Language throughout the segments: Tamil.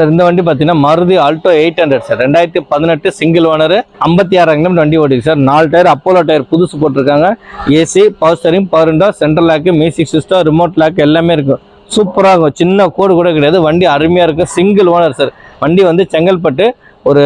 சார் இந்த வண்டி பார்த்தீங்கன்னா Maruti Alto 800 sir 2018 single owner 56 kilometre வண்டி ஓடிக்கு சார். 4 டயர் அப்போலோ டயர் புதுசு போட்டிருக்காங்க. AC, power steering, power window, central lock, music system, remote lock எல்லாமே இருக்கும். சூப்பராக இருக்கும். சின்ன கோடு கூட கிடையாது. வண்டி அருமையாக இருக்கும். Single owner sir. வண்டி வந்து செங்கல்பட்டு ஒரு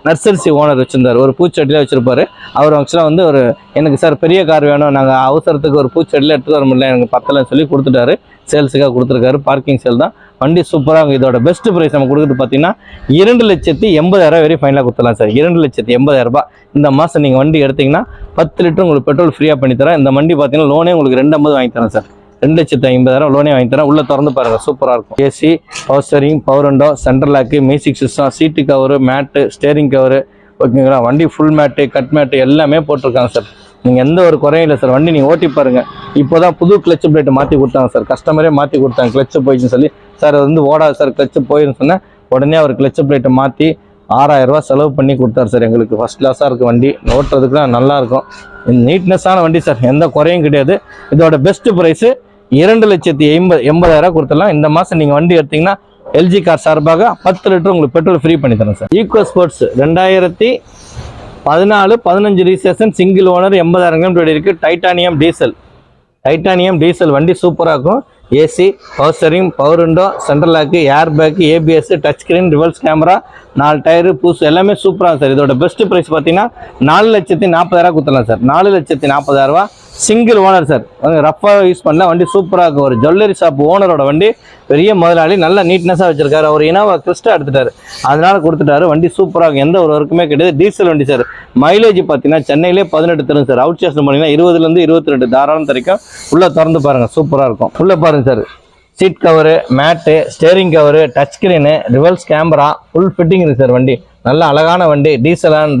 நர்சரிசி ஓனர் வச்சுருந்தார். ஒரு பூச்செடியில் வச்சுருப்பார். அவர் ஆக்சுவலாக வந்து ஒரு எனக்கு சார் பெரிய கார் வேணும், நாங்கள் அவசரத்துக்கு ஒரு பூச்செடியில் எடுத்துகிட்டு வர முடியல, எனக்கு பத்தலைன்னு சொல்லி கொடுத்துட்டாரு. சேல்ஸுக்காக கொடுத்துருக்காரு. பார்க்கிங் சேல் தான். வண்டி சூப்பராக. இதோட பெஸ்ட் ப்ரைஸ் நம்ம கொடுக்குறது பார்த்தீங்கன்னா 2,80,000 வரை ஃபைனலாக கொடுத்துடலாம் சார். 2,80,000 இந்த மாதம் நீங்கள் வண்டி எடுத்திங்கன்னா 10 லிட்டர் உங்களுக்கு பெட்ரோல் ஃப்ரீயாக பண்ணித்தரேன். இந்த வண்டி பார்த்தீங்கன்னா லோனே உங்களுக்கு 2,50,000 வாங்கி தரேன் சார். 2,50,000 லோனே வாங்கி தரேன். உள்ளே திறந்து பாருங்கள், சூப்பராக இருக்கும். AC, power steering, power window, central lock, music system, seat cover, mat, steering cover, ஓகேங்களா. வண்டி ஃபுல் மேட்டு, கட் மேட்டு எல்லாமே போட்டிருக்காங்க சார். நீங்கள் எந்த ஒரு குறையும் இல்லை சார். வண்டி நீங்கள் ஓட்டி பாருங்கள். இப்போ தான் புது கிளச்சு பிளேட்டு மாற்றி கொடுத்தாங்க சார். கஸ்டமரே மாற்றி கொடுத்தாங்க. கிளச்சு போயிடுச்சுன்னு சொல்லி சார் அது வந்து ஓடாது சார், கிளச்சு போயிடுன்னு சொன்னால் உடனே அவர் கிளச்சு பிளேட்டை மாற்றி 6,000 ரூபா செலவு பண்ணி கொடுத்தாரு சார். எங்களுக்கு ஃபஸ்ட் கிளாஸாக இருக்குது வண்டி. ஓட்டுறதுக்குலாம் நல்லாயிருக்கும். நீட்னஸான வண்டி சார். எந்த குறையும் கிடையாது. இதோட பெஸ்ட் ப்ரைஸு 2,80,000 கொடுத்துடலாம். இந்த மாதம் நீங்கள் வண்டி எடுத்தீங்கன்னா எல்ஜி கார் சார்பாக 10 லிட்டர் உங்களுக்கு பெட்ரோல் ஃப்ரீ பண்ணி தரேன் sir. EcoSport 2014-15 registration, single owner, 80,000 kilometre இருக்குது. டைட்டானியம் டீசல் வண்டி சூப்பராக இருக்கும். AC, power steering, power window, central lock, air bag, ABS, touch screen, reverse camera, 4 tyre பூசு எல்லாமே சூப்பராக சார். இதோட பெஸ்ட் ப்ரைஸ் பார்த்தீங்கன்னா 4,40,000 கொடுத்துடலாம் சார். 4,40,000 single owner sir. ரஃபாக யூஸ் பண்ணல. வண்டி சூப்பராக இருக்கும். ஒரு ஜுவல்லரி ஷாப் ஓனரோட வண்டி. பெரிய முதலாளி, நல்ல நீட்னஸாக வச்சிருக்காரு. அவர் இனோவா கிறிஸ்டா எடுத்துட்டாரு, அதனால கொடுத்துட்டாரு. வண்டி சூப்பராக இருக்கும். எந்த ஒரு ஒர்க்குமே கிடையாது. டீசல் வண்டி சார். மைலேஜ் பார்த்தீங்கன்னா சென்னையிலே 18 தரும் சார். அவுட் ஸ்டேஷன் போனீங்கன்னா 20 22 தாராளம் தரைக்கும். உள்ளே திறந்து பாருங்கள், சூப்பராக இருக்கும். உள்ளே பாருங்கள் sir. Seat cover, mat, steering cover, touch screen, reverse camera, full fitting இருக்குது சார். வண்டி நல்ல அழகான வண்டி.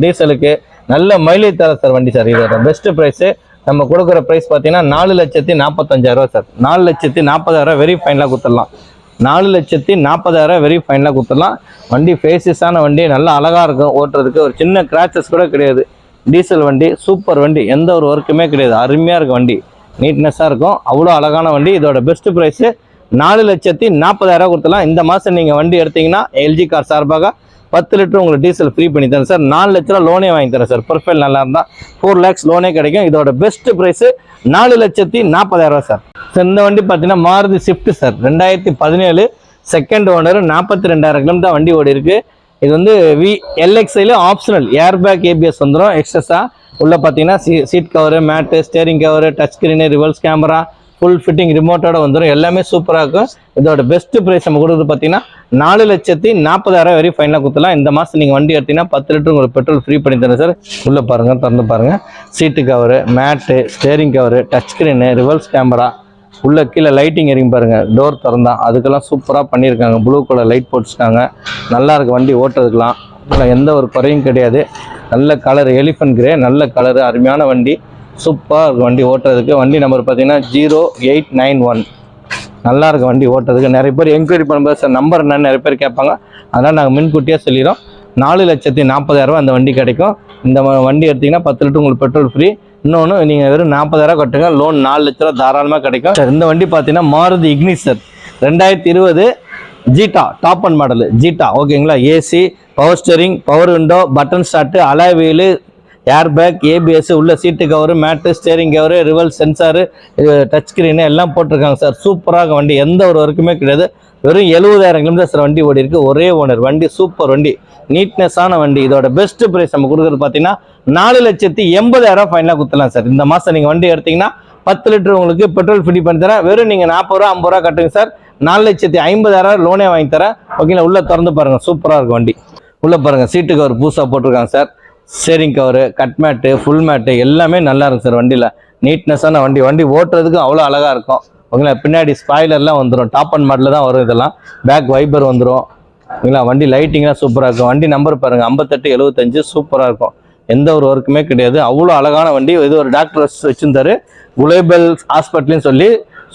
டீசலுக்கு நல்ல மைலேஜ் தர சார் வண்டி சார். இதோட பெஸ்ட் ப்ரைஸு நம்ம கொடுக்குற ப்ரைஸ் பார்த்தீங்கன்னா 4,45,000 சார். 4,40,000 வெரி ஃபைனலாக கொடுத்துடலாம். 4,40,000 வெரி ஃபைனலாக கொடுத்துடலாம். வண்டி ஃபேஸஸான வண்டி, நல்லா அழகாக இருக்கும் ஓட்டுறதுக்கு. ஒரு சின்ன கிராச்சஸ் கூட கிடையாது. டீசல் வண்டி, சூப்பர் வண்டி. எந்த ஒரு ஒர்க்குமே கிடையாது. அருமையாக இருக்கும் வண்டி. நீட்னஸாக இருக்கும். அவ்வளோ அழகான வண்டி. இதோட பெஸ்ட் ப்ரைஸு 4,40,000 கொடுத்துடலாம். இந்த மாதம் நீங்கள் வண்டி எடுத்தீங்கன்னா எல்ஜி கார் சார்பாக 10 லிட்டர் உங்களுக்கு டீசல் ஃப்ரீ பண்ணி தரேன் சார். 4 லட்ச ரூபா லோனே வாங்கி தரேன் சார். ப்ரொஃபைல் நல்லா இருந்தால் 4 lakhs லோனே கிடைக்கும். இதோட பெஸ்ட் ப்ரைஸு 4,40,000 சார். சார் இந்த வண்டி பார்த்தீங்கன்னா Maruti Swift sir. 2017 second owner, 42,000 kilometre வண்டி ஓடி இருக்குது. இது வந்து எல்எக்ஸ்ஐல ஆப்ஷனல் ஏர் பேக், ஏபிஎஸ் வந்துடும் எக்ஸ்ட்ரஸா. உள்ள பார்த்தீங்கன்னா seat cover, mat, steering cover, touch screen, reverse camera, full fitting ரிமோட்டோட வந்துடும். எல்லாமே சூப்பராக இருக்கும். இதோட பெஸ்ட் ப்ரைஸ் நம்ம கொடுக்குறது பார்த்தீங்கன்னா 4,40,000 வரை ஃபைனலாக கொடுத்துலாம். இந்த மாதம் நீங்கள் வண்டி எடுத்தீங்கன்னா 10 லிட்டர் உங்களுக்கு பெட்ரோல் ஃப்ரீ பண்ணி தரேன் சார். உள்ளே பாருங்கள், திறந்து பாருங்கள். Seat cover, mat, steering cover, touch screen, reverse camera, உள்ள கீழே லைட்டிங் எரியும் பாருங்கள். டோர் திறந்தா அதுக்கெல்லாம் சூப்பராக பண்ணியிருக்காங்க. ப்ளூ கலர் லைட் போட்டுருக்காங்க. நல்லாயிருக்கு வண்டி ஓட்டுறதுக்கெலாம். எந்த ஒரு குறையும் கிடையாது. நல்ல கலர், எலிஃபண்ட் கிரே, நல்ல கலரு, அருமையான வண்டி. சூப்பராக இருக்கும் வண்டி ஓட்டுறதுக்கு. வண்டி நம்பர் பார்த்தீங்கன்னா 0891. நல்லா இருக்கும் வண்டி ஓட்டுறதுக்கு. நிறைய பேர் என்கொயரி பண்ணும்போது சார் நம்பர் என்னன்னு நிறைய பேர் கேட்பாங்க. அதனால் நாங்கள் முன்கூட்டியே சொல்லிடுறோம். 4,40,000 அந்த வண்டி கிடைக்கும். இந்த வண்டி எடுத்திங்கன்னா 10 லிட்டர் உங்களுக்கு பெட்ரோல் ஃப்ரீ. இன்னொன்று நீங்கள் வெறும் 40,000 கட்டுங்க, லோன் 4 லட்ச ரூபா தாராளமாக கிடைக்கும் சார். இந்த வண்டி பார்த்தீங்கன்னா Maruti Ignis sir. 2020 Zeta top and model Zeta, ஓகேங்களா. AC, power steering, power window, button start, alloy wheel, air bag, ABS, உள்ள seat cover, mat, steering cover, reverse sensor, touch screen எல்லாம் போட்டிருக்காங்க சார். சூப்பராக வண்டி. எந்த ஒரு ஒர்க்குமே கிடையாது. வெறும் 70,000 கிலோமீட்டர் சார் வண்டி ஓடி இருக்குது. ஒரே ஓனர். வண்டி சூப்பர் வண்டி, நீட்னஸான வண்டி. இதோட பெஸ்ட் ப்ரைஸ் நம்ம கொடுக்குறது பார்த்தீங்கன்னா 4,80,000 ஃபைனலாக கொடுத்துலாம் சார். இந்த மாதம் நீங்கள் வண்டி எடுத்தீங்கன்னா 10 லிட்டர் உங்களுக்கு பெட்ரோல் ஃப்ரீ பண்ணி தரேன். வெறும் நீங்கள் 40 ரூபா 50 ரூபா கட்டுங்க சார். 4,50,000 லோனே வாங்கி தரேன். ஓகேங்களா. உள்ளே திறந்து பாருங்கள், சூப்பராக இருக்கும் வண்டி. உள்ளே பாருங்கள், சீட்டு கவர் புதுசாக போட்டிருக்காங்க sir. Steering cover, cut mat, full mat எல்லாமே நல்லா இருக்கும் சார். வண்டியில் நீட்னஸான வண்டி. வண்டி ஓட்டுறதுக்கு அவ்வளோ அழகாக இருக்கும். ஓகேங்களா. பின்னாடி ஸ்பாய்லர்லாம் வந்துடும். டாப் அண்ட் மாடலில் தான் வரும் இதெல்லாம். பேக் வைப்பர் வந்துடும். ஓகேங்களா. வண்டி லைட்டிங்லாம் சூப்பராக இருக்கும். வண்டி நம்பர் பாருங்கள் 5875. சூப்பராக இருக்கும். எந்த ஒரு ஒர்க்குமே கிடையாது. அவ்வளோ அழகான வண்டி. இது ஒரு டாக்டர் வச்சுருந்தாரு, குளோபல் ஹாஸ்பிட்டல்னு சொல்லி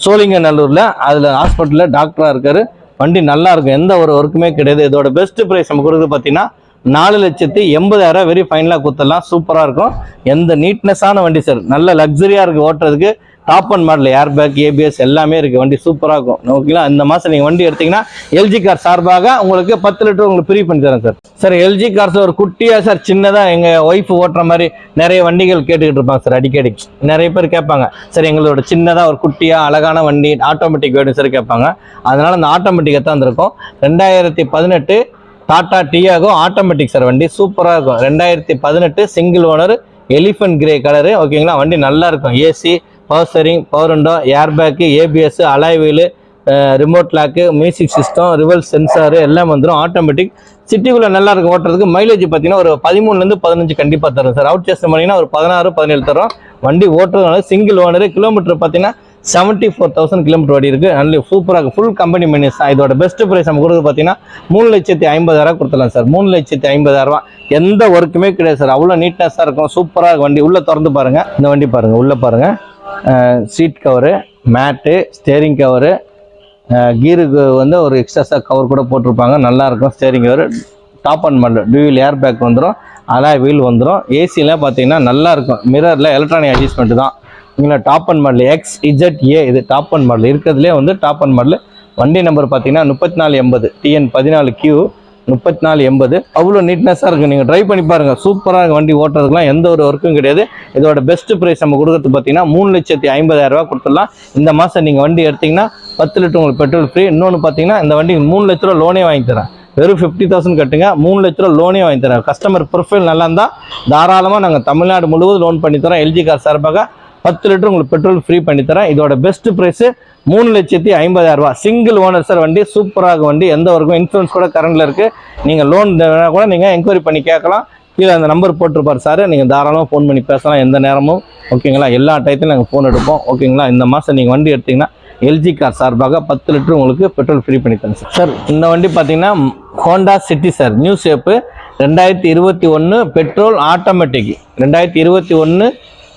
சோழிங்கநல்லூரில். அதில் ஹாஸ்பிட்டலில் டாக்டராக இருக்கார். வண்டி நல்லா இருக்கும். எந்த ஒரு ஒர்க்குமே கிடையாது. இதோட பெஸ்ட் ப்ரைஸ் நம்ம கொடுக்குறது பார்த்தீங்கன்னா 4,80,000 வெரி ஃபைனலாக கொடுத்துடலாம். சூப்பராக இருக்கும். எந்த நீட்னஸான வண்டி சார். நல்ல லக்ஸரியாக இருக்குது ஓட்டுறதுக்கு. Top and model air bag ABS எல்லாமே இருக்குது. வண்டி சூப்பராக இருக்கும். ஓகேங்களா? இந்த மாதம் நீங்கள் வண்டி எடுத்தீங்கன்னா எல்ஜி கார் சார்பாக உங்களுக்கு 10 லிட்டர் உங்களுக்கு ஃப்ரீ பண்ணி தரேன் சார். சார் எல்ஜி கார்ஸ் ஒரு குட்டியாக சார் சின்னதாக எங்கள் ஒய்ஃப் ஓட்டுற மாதிரி நிறைய வண்டிகள் கேட்டுக்கிட்டு இருப்பாங்க சார். அடிக்கடி நிறைய பேர் கேட்பாங்க சார் எங்களோட சின்னதாக ஒரு குட்டியாக அழகான வண்டி ஆட்டோமேட்டிக் வேணும் சார் கேட்பாங்க. அதனால் அந்த ஆட்டோமேட்டிக்கை தான் இருந்திருக்கும். 2018 டாடா டியாகோ ஆட்டோமேட்டிக் சார். வண்டி சூப்பராக இருக்கும். 2018 single owner elephant grey colour. ஓகேங்களா? வண்டி நல்லா இருக்கும். AC, power steering, power window, air bag, ABS, alloy wheel, remote lock, music system, reverse sensor எல்லாம் வந்துடும். ஆட்டோமேட்டிக் சிட்டிக்குள்ளே நல்லா இருக்கும் ஓட்டுறதுக்கு. மைலேஜ் பார்த்தீங்கன்னா ஒரு 13லேருந்து 15 கண்டிப்பாக தரும் சார். அவுட் சேஸ் பண்ணிங்கன்னா ஒரு 16-17 தரும். வண்டி ஓட்டுறதுனால சிங்கிள் ஓனரு. கிலோமீட்டர் பார்த்தீங்கன்னா 74,000 கிலோமீட்டர் ஓடி இருக்குது. நல்ல சூப்பராக ஃபுல் கம்பெனி மெனிஸ் தான். இதோட பெஸ்ட் ப்ரைஸ் நம்ம கொடுக்குறது பார்த்தீங்கன்னா 3,50,000 கொடுத்துடலாம் சார். 3,50,000. எந்த ஒர்க்குமே கிடையாது சார். அவ்வளோ நீட்னஸாக இருக்கும். சூப்பராக வண்டி உள்ளே திறந்து பாருங்கள். இந்த வண்டி பாருங்கள், உள்ளே பாருங்கள். Seat cover, mat, steering cover, கீருக்கு வந்து ஒரு எக்ஸ்ட்ரா கவர் கூட போட்டிருப்பாங்க. நல்லாயிருக்கும். Steering cover top and model dual air bag வந்துடும். அலாய் வீல் வந்துடும். ஏசிலாம் பார்த்தீங்கன்னா நல்லாயிருக்கும். மிரரில் எலக்ட்ரானிக் அட்ஜஸ்ட்மெண்ட் தான். இங்கே டாப் அண்ட் மாடல் XZA இது டாப் அண்ட் மாடல் இருக்கிறதுலே வந்து டாப் அண்ட் மாடல். வண்டி நம்பர் பார்த்தீங்கன்னா 3480 TN14Q 3480. அவ்வளோ நீட்னஸாக இருக்குது. நீங்கள் ட்ரைவ் பண்ணி பாருங்கள். சூப்பராக இருக்குது. வண்டி ஓட்டுறதுக்குலாம் எந்த ஒரு ஒர்க்கும் கிடையாது. இதோட பெஸ்ட் ப்ரைஸ் நம்ம கொடுக்குறது பார்த்தீங்கன்னா 3,50,000 கொடுத்துடலாம். இந்த மாதம் நீங்கள் வண்டி எடுத்திங்கன்னா 10 லிட்டர் உங்களுக்கு பெட்ரோல் ஃப்ரீ. இன்னொன்று பார்த்தீங்கன்னா இந்த வண்டி 3 லட்ச ரூபா லோனே வாங்கி தரேன். வெறும் 50,000 கட்டுங்க, 3 லட்ச ரூபா லோனே வாங்கி தரேன். கஸ்டமர் ப்ரொஃபைல் நல்லா இருந்தால் தாராளமாக நாங்கள் தமிழ்நாடு முழுவதும் லோன் பண்ணி தரோம். எல்ஜி கார் சார்பாக 10 லிட்டர் உங்களுக்கு பெட்ரோல் ஃப்ரீ பண்ணி தரேன். இதோட best price 3,50,000. Single owner sir. வண்டி சூப்பராக வண்டி. எந்த வரைக்கும் இன்சூரன்ஸ் கூட கரண்டில் இருக்குது. நீங்கள் லோன் கூட நீங்கள் என்கொயரி பண்ணி கேட்கலாம். கீழே அந்த நம்பர் போட்டிருப்பார் சார். நீங்கள் தாராளமாக ஃபோன் பண்ணி பேசலாம் எந்த நேரமும். ஓகேங்களா? எல்லா டயத்துலையும் நாங்கள் ஃபோன் எடுப்போம். ஓகேங்களா? இந்த மாதம் நீங்கள் வண்டி எடுத்திங்கன்னா எல்ஜி கார் சார்பாக 10 லிட்டர் உங்களுக்கு பெட்ரோல் ஃப்ரீ பண்ணி தரேன் சார். சார் இந்த வண்டி பார்த்தீங்கன்னா Honda City sir. New shape 2021 petrol automatic. 2021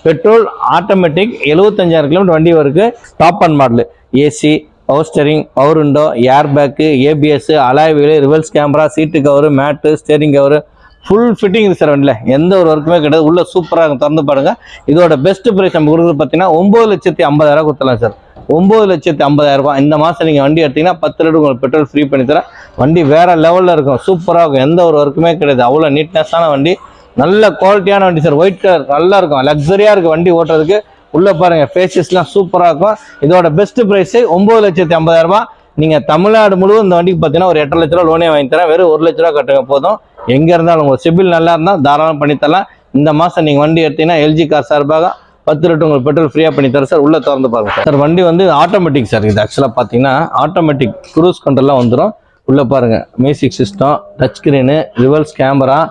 petrol automatic 75,000 kilometre வண்டி வருது. Top and model AC, power steering, power window, air bag, ABS, alloy wheel, reverse camera, seat cover, mat, steering cover full fitting இருக்குது சார். வண்டியில் எந்த ஒரு ஒர்க்குமே கிடையாது. உள்ளே சூப்பராக இருக்கும். திறந்து பாருங்கள். இதோட பெஸ்ட் ப்ரைஸ் நம்ம கொடுக்குறது பார்த்தீங்கன்னா 9,50,000 கொடுத்துடலாம் சார். 9,50,000. இந்த மாதம் நீங்கள் வண்டி எடுத்திங்கன்னா 10 லிட்டர் உங்களுக்கு பெட்ரோல் ஃப்ரீ பண்ணி தரேன். வண்டி வேறு லெவலில் இருக்கும். சூப்பராக இருக்கும். எந்த ஒரு ஒர்க்குமே கிடையாது. அவ்வளோ நீட்னஸான வண்டி. நல்ல குவாலிட்டியான வண்டி சார். ஒயிட் கலர் நல்லா இருக்கும். லக்ஸரியாக இருக்குது வண்டி ஓட்டுறதுக்கு. உள்ளே பாருங்கள் ஃபேஷஸ்லாம் சூப்பராக இருக்கும். இதோட பெஸ்ட் ப்ரைஸு 9,50,000. நீங்கள் தமிழ்நாடு முழுவதும் இந்த வண்டிக்கு பார்த்தீங்கன்னா ஒரு 8 லட்ச ரூபா லோனே வாங்கி தரேன். வெறும் 1 லட்ச ரூபா கட்டுங்க போதும். எங்கே இருந்தாலும் உங்கள் சிபில் நல்லா இருந்தால் தாராளம் பண்ணித்தரலாம். இந்த மாதம் நீங்கள் வண்டி எடுத்தீங்கன்னா எல்ஜி கார் சார்பாக 10 லிட்டர் உங்களுக்கு பெட்ரோல் ஃப்ரீயாக பண்ணி தரேன் சார். உள்ளே திறந்து பாருங்கள் சார். வண்டி வந்து ஆட்டோமேட்டிக் சார். இது ஆக்சுவலாக பார்த்தீங்கன்னா ஆட்டோமேட்டிக் க்ரூஸ் கண்ட்ரோல்லாம் வந்துடும். உள்ளே பாருங்கள் music system, touch screen, reverse camera,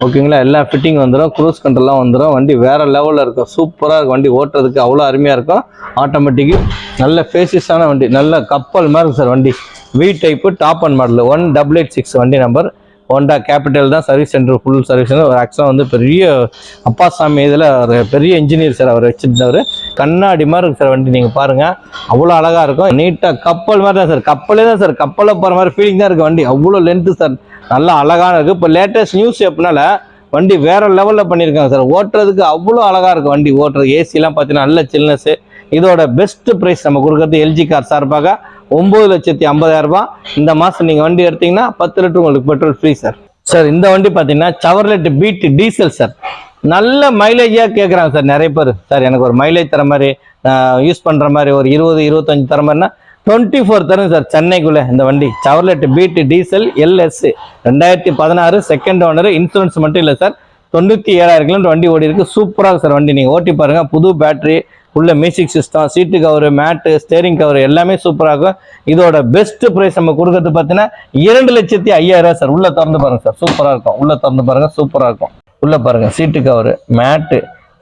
ஓகேங்களா? எல்லா ஃபிட்டிங் வந்துடும். க்ரூஸ் கண்ட்ரோல்லாம் வந்துடும். வண்டி வேறு லெவலில் இருக்கும். சூப்பராக இருக்கும். வண்டி ஓட்டுறதுக்கு அவ்வளோ அருமையாக இருக்கும். ஆட்டோமேட்டிக்கு நல்ல ஃபேஸஸான வண்டி. நல்ல கப்பல் மாதிரி இருக்கும் சார். வண்டி V type top and model 1886 வண்டி நம்பர். ஹோண்டா கேபிட்டல் தான் service centre. Full service centre. ஒரு ஆக்சுவலாக வந்து பெரிய அப்பாசாமி இதில் ஒரு பெரிய இன்ஜினியர் சார். அவர் வச்சுருந்தவர். கண்ணாடி மாதிரி இருக்குது சார் வண்டி. நீங்கள் பாருங்கள் அவ்வளோ அழகாக இருக்கும். நீட்டாக கப்பல் மாதிரி தான் சார். கப்பலே தான் சார். கப்பலில் போகிற மாதிரி ஃபீலிங் தான் இருக்குது வண்டி. அவ்வளோ லென்த்து சார். நல்லா அழகான இருக்குது. இப்போ லேட்டஸ்ட் நியூஸ் ஷேப்னால வண்டி வேறு லெவலில் பண்ணியிருக்காங்க சார். ஓட்டுறதுக்கு அவ்வளோ அழகாக இருக்குது வண்டி ஓட்டுறது. ஏசிலாம் பார்த்தீங்கன்னா நல்ல சில்னஸ்ஸு. இதோட பெஸ்ட் ப்ரைஸ் நம்ம கொடுக்குறது எல்ஜி கார் சார்பாக 9,50,000. இந்த மாதம் நீங்கள் வண்டி எடுத்தீங்கன்னா 10 லிட்டர் உங்களுக்கு பெட்ரோல் ஃப்ரீ சார். சார் இந்த வண்டி பார்த்தீங்கன்னா செவர்லெட் பீட் டீசல் சார். நல்ல மைலேஜாக கேட்குறாங்க சார் நிறைய பேர். சார் எனக்கு ஒரு மைலேஜ் தர மாதிரி யூஸ் பண்ணுற மாதிரி ஒரு 20-25 தர மாதிரினா 24 தரும் சார். சென்னைக்குள்ளே இந்த வண்டி Chevrolet Beat diesel LS 2016 second owner. Insurance மட்டும் இல்லை சார். 97,000 கிலோமீட்டர் வண்டி ஓடி இருக்குது. சூப்பராக சார் வண்டி. நீங்கள் ஓட்டி பாருங்கள். புது பேட்டரி, உள்ள music system, seat cover, mat, steering cover எல்லாமே சூப்பராக இருக்கும். இதோட பெஸ்ட் ப்ரைஸ் நம்ம கொடுக்கறது பார்த்தீங்கன்னா 2,05,000 சார். உள்ளே திறந்து பாருங்கள் சார். சூப்பராக இருக்கும். உள்ளே திறந்து பாருங்கள். சூப்பராக இருக்கும். உள்ளே பாருங்கள் seat cover, mat,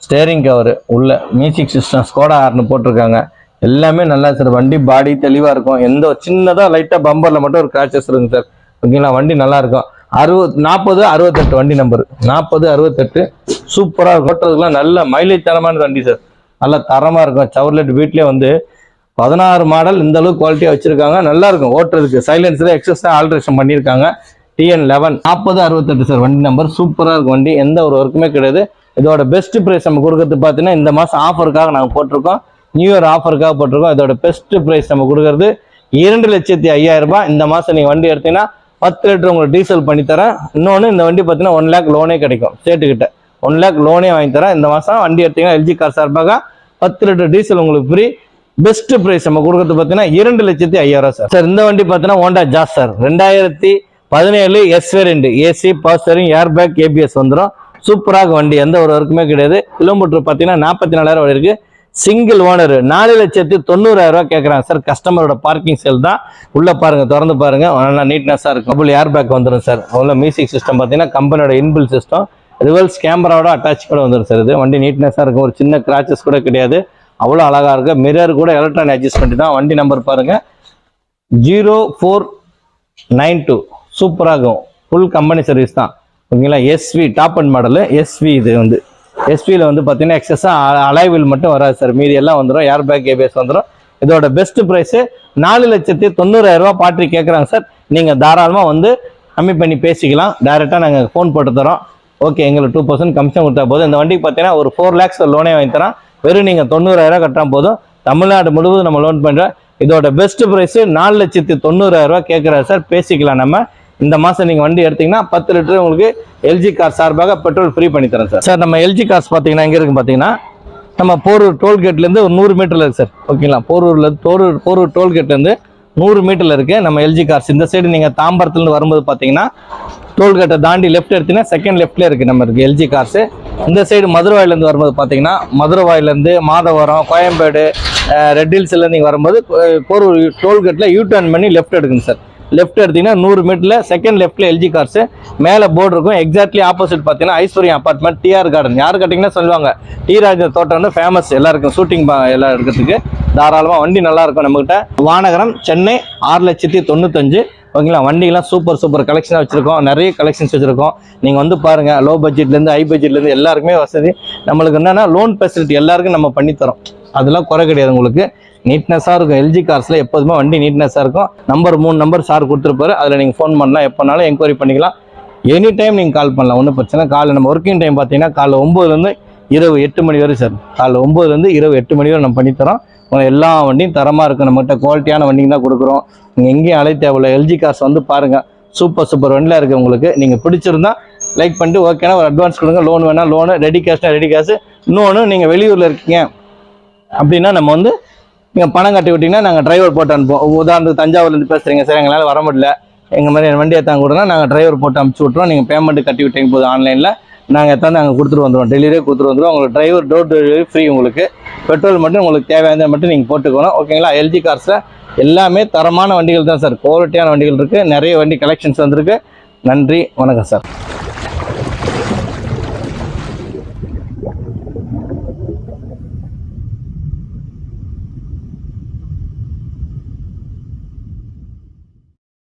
steering cover, உள்ள மியூசிக் சிஸ்டம், ஸ்கோடா ஹார்ன் போட்டிருக்காங்க. எல்லாமே நல்லா சார். வண்டி பாடி தெளிவாக இருக்கும். எந்த சின்னதாக லைட்டாக பம்பரில் மட்டும் ஒரு கிராச்சஸ் இருக்குங்க சார். ஓகேங்களா? வண்டி நல்லா இருக்கும். 40-68 வண்டி நம்பர் 40-68. சூப்பராக ஓட்டுறதுக்குலாம் நல்ல மைலேஜ் தரமான வண்டி சார். நல்லா தரமாக இருக்கும். செவர்லெட் வீட்லேயே வந்து 16 மாடல் இந்த அளவுக்கு குவாலிட்டியாக வச்சுருக்காங்க. நல்லா இருக்கும் ஓட்டுறதுக்கு. சைலன்ஸில் எக்ஸஸ்டாக ஆல்ட்ரேஷன் பண்ணியிருக்காங்க. TN11 40-68 சார் வண்டி நம்பர். சூப்பராக இருக்கும் வண்டி. எந்த ஒரு ஒர்க்குமே கிடையாது. இதோட பெஸ்ட் ப்ரைஸ் நம்ம கொடுக்கறது பார்த்தீங்கன்னா இந்த மாதம் ஆஃபருக்காக நாங்கள் போட்டிருக்கோம் நியூ இயர் ஆஃபருக்காக போட்டிருக்கோம். இதோட பெஸ்ட் ப்ரைஸ் நம்ம கொடுக்குறது 2,05,000 ரூபாய். இந்த மாதம் நீங்கள் வண்டி எடுத்தீங்கன்னா 10 லிட்டர் உங்களுக்கு டீசல் பண்ணித்தரேன். இன்னொன்று இந்த வண்டி பார்த்தீங்கன்னா 1 lakh லோனே கிடைக்கும். ஸ்டேட்டுக்கிட்ட 1 lakh லோனே வாங்கி தரேன். இந்த மாதம் வண்டி எடுத்தீங்கன்னா எல்ஜி கார் சார்பாக 10 லிட்டர் டீசல் உங்களுக்கு ஃப்ரீ. பெஸ்ட் ப்ரைஸ் நம்ம கொடுக்கறது பார்த்தீங்கன்னா 2,05,000 சார். சார் இந்த வண்டி பார்த்தீங்கன்னா Honda Jazz sir 2017 S variant AC power steering air back ABS வந்துடும். சூப்பராக வண்டி, எந்த ஒரு ஒர்க்குமே கிடையாது. கிலோமீட்டர் பார்த்தீங்கன்னா 44,000 வரை இருக்கு. சிங்கிள் ஓனர் 4,90,000 ரூபாய் கேட்குறாங்க சார். கஸ்டமரோட பார்க்கிங் சேல் தான். உள்ள பாருங்க, திறந்து பாருங்க, நல்லா நீட்னஸாக இருக்கும். டபுள் ஏர் பேக் வந்துடும் சார். உள்ள மியூசிக் சிஸ்டம் பார்த்தீங்கன்னா கம்பெனியோட இன்பில் சிஸ்டம், ரிவர்ஸ் கேமராவோட அட்டாச் கூட வந்துடும் சார். இது வண்டி நீட்னஸாக இருக்கும். ஒரு சின்ன கிராச்சஸ் கூட கிடையாது. அவ்வளோ அழகாக இருக்குது. மிரர் கூட எலக்ட்ரானிக் அட்ஜஸ்ட்மெண்ட் தான். வண்டி நம்பர் பாருங்க 0492. சூப்பராக இருக்கும். ஃபுல் கம்பெனி சர்வீஸ் தான். ஓகேங்களா. SV top end model SV. இது வந்து எஸ்வியில் வந்து பார்த்தீங்கன்னா எக்ஸஸாக அலைவில் மட்டும் வராது சார். மீதி எல்லாம் வந்துடும். ஏர் பேக் ஏபிஎஸ் வந்துடும். இதோட பெஸ்ட் ப்ரைஸு 4,90,000 ரூபா பாட்டி கேட்குறாங்க சார். நீங்கள் தாராளமாக வந்து கம்மி பண்ணி பேசிக்கலாம். டைரெக்டாக நாங்கள் ஃபோன் போட்டு தரோம். ஓகே, எங்களுக்கு 2% கமிஷன் கொடுத்தா போதும். இந்த வண்டிக்கு பார்த்தீங்கன்னா ஒரு 4 lakhs லோனே வாங்கி தரோம். வெறும் நீங்கள் 90,000 கட்டினா போதும். தமிழ்நாடு முழுவதும் நம்ம லோன் பண்ணுறோம். இதோட பெஸ்ட் ப்ரைஸு 4,90,000 ரூபா கேட்குறாரு சார். பேசிக்கலாம் நம்ம. இந்த மாதம் நீங்கள் வண்டி எடுத்தீங்கன்னா 10 லிட்டர் உங்களுக்கு எல்ஜி கார் சார்பாக பெட்ரோல் ஃப்ரீ பண்ணி தரேன் சார். சார் நம்ம எல்ஜி கார்ஸ் பார்த்தீங்கன்னா எங்கே இருக்குது பார்த்தீங்கன்னா நம்ம போரூர் டோல்கேட்லேருந்து ஒரு 100 மீட்டரில் இருக்குது சார். ஓகேங்களா. போரூர் டோல்கேட்லேருந்து 100 மீட்டரில் இருக்குது நம்ம எல்ஜி கார்ஸ். இந்த சைடு நீங்கள் தாம்பரத்துலேருந்து வரும்போது பார்த்தீங்கன்னா டோல்கேட்டை தாண்டி லெஃப்ட் எடுத்தீங்கன்னா செகண்ட் லெஃப்ட்லேயே இருக்குது நம்ம இருக்குது எல்ஜி கார்ஸு. இந்த சைடு மதுரவாயிலேருந்து வரும்போது பார்த்தீங்கன்னா மதுரவாயிலேருந்து மாதவரம் கோயம்பேடு ரெட் ஹில்ஸ்லேருந்து நீங்கள் வரும்போது போரூர் டோல்கேட்டில் யூ டர்ன் பண்ணி லெஃப்ட் எடுக்குங்க சார். லெஃப்ட் எடுத்தீங்கன்னா 100 மீட்டரில் செகண்ட் லெஃப்ட்டில் எல்ஜி கார்ஸு. மேலே போர்டு இருக்கும். எக்ஸாக்ட்லி ஆப்போசிட் பார்த்தீங்கன்னா ஐஸ்வர்யா அப்பார்ட்மெண்ட் டிஆர் கார்டன். யார் கேட்டிங்கன்னா சொல்லுவாங்க டி ராஜ தோட்டம் வந்து ஃபேமஸ் எல்லாருக்கும் ஷூட்டிங் எல்லாம் இருக்கிறதுக்கு. தாராளமாக வண்டி நல்லாயிருக்கும் நம்மகிட்ட. வானகரம் சென்னை 6,95,000. ஓகேங்களா. வண்டிலாம் சூப்பர் கலெக்ஷனாக வச்சுருக்கோம். நிறைய கலெக்ஷன்ஸ் வச்சுருக்கோம். நீங்கள் வந்து பாருங்கள். லோ பட்ஜெட்லேருந்து ஹை பட்ஜெட்லேருந்து எல்லாருக்குமே வசதி. நம்மளுக்கு என்னென்னா லோன் ஃபெசிலிட்டி எல்லாருக்கும் நம்ம பண்ணித்தரோம். அதெல்லாம் குறை கிடையாது. உங்களுக்கு நீட்னஸாக இருக்கும். எல்ஜி கார்ஸில் எப்போதுமே வண்டி நீட்னஸாக இருக்கும். நம்பர் 3 நம்பர் சார் கொடுத்துருப்பாரு. அதில் நீங்கள் ஃபோன் பண்ணலாம். எப்போனாலும் என்கொயரி பண்ணிக்கலாம். எனி டைம் நீங்கள் கால் பண்ணலாம். ஒன்றும் பிரச்சனை. காலைல நம்ம ஒர்க்கிங் டைம் பார்த்தீங்கன்னா காலைல 9லேருந்து இரவு 8 மணி வரை சார். காலைல 9லேருந்து இரவு 8 மணி வரை நம்ம பண்ணித்தரோம். எல்லா வண்டியும் தரமாக இருக்கும். நம்மகிட்ட குவாலிட்டியான வண்டிங்க தான் கொடுக்குறோம். நீங்கள் எங்கேயும் அலை தேவையில்லை. எல்ஜி கார்ஸ் வந்து பாருங்கள். சூப்பர் வண்டியில் இருக்குது. உங்களுக்கு நீங்கள் பிடிச்சிருந்தா லைக் பண்ணிட்டு ஓகேனா ஒரு அட்வான்ஸ் கொடுங்க. லோன் வேணால் லோனு, ரெடி கேஷ்னா ரெடி கேஷு. இன்னொன்று நீங்கள் வெளியூரில் இருக்கீங்க அப்படின்னா நம்ம வந்து நீங்கள் பணம் கட்டி விட்டிங்கன்னா நாங்கள் டிரைவர் போட்டு அனுப்புவோம். உதாரணத்துக்கு தஞ்சாவூர்லேருந்து பேசுகிறீங்க சார், எங்களால் வர முடியல, எங்கள் மாதிரி வண்டி எடுத்தாங்க கொடுனா நாங்கள் டிரைவர் போட்டு அனுப்பிச்சி விட்ருவோம். நீங்கள் பேமெண்ட்டு கட்டி விட்டீங்க போதும் ஆன்லைனில். நாங்கள் எத்தாந்து நாங்கள் கொடுத்துட்டு வந்துடுவோம். டெலிவரியே கொடுத்துட்டு வந்துடுவோம். உங்களுக்கு டிரைவர் டோர் டெலிவரி ஃப்ரீ. உங்களுக்கு பெட்ரோல் மட்டும் உங்களுக்கு தேவையானதை மட்டும் நீங்கள் போட்டுக்கணும். ஓகேங்களா. எல்ஜி கார்ஸில் எல்லாமே தரமான வண்டிகள் தான் சார். குவாலிட்டியான வண்டிகள் இருக்குது. நிறைய வண்டி கலெக்ஷன்ஸ் வந்திருக்கு. நன்றி, வணக்கம் சார்.